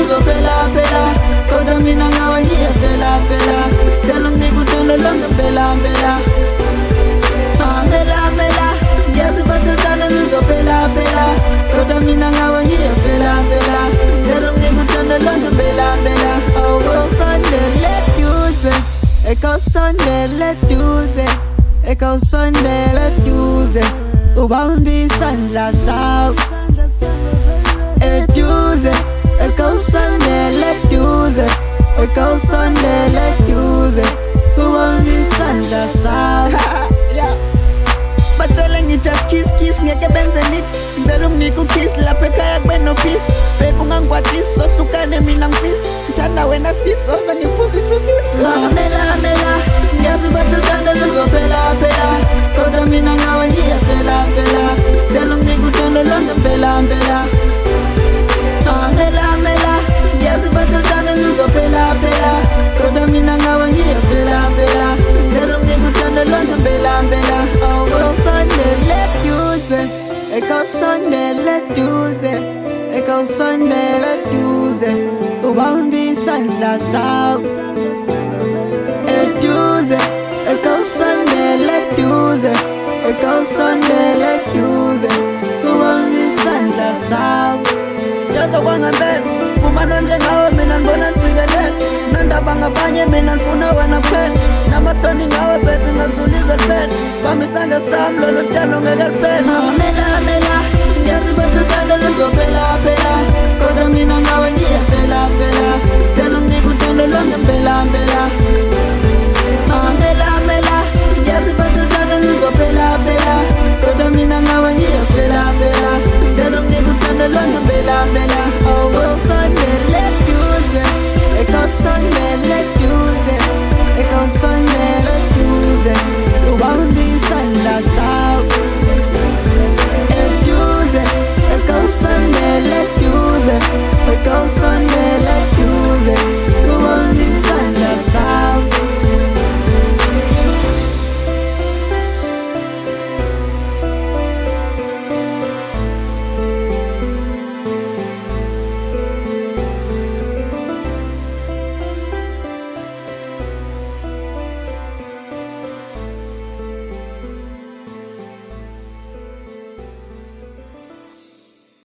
lizophela phela kodwa mina ngawe ngiyaphela phela ngicela unginike uthando lonke phela phela phela phela ngiyazi bathi uthando lizophela phela kodwa mina ngawe ngiyaphela phela ngicela unginike uthando lonke phela phela awusondele duze ekawusondele duze ekawusondele duze ubambe isandla sawo eduze ekawusondele duze ekawusondele duze ubambe isandla sawo batshele ngithi kiss ngeke benze nix ngicela unginike ukiss lapha ekhaya kube no peace babe ungangigwadisi sohlukane mina ngifisa ngithanda wena sisoza ngikuphuzisa ubisi mela mela ngiyazi bathi uthando luzophela phela kodwa mina ngawe ngiyaphela phela ngicela unginike uthando lonke phela phela mela mela ngiyazi bathi uthando luzophela phela kodwa mina ngawe ngiyaphela phela ngicela unginike uthando lonke phela phela awusondele duze ekawusondele duze ekawusondele duze ubambe isandla sawo eduze ekawusondele duze ekawusondele duze ubambe isandla sawo yazokwangempela fumana njengawe mina ngibona sikelela nandaba ngabanye mina ngifuna wena kuphela namahloni ngawe baby ngazulizwa liphela bamba isandla sami lolo tyalo ngeke liphela mela mela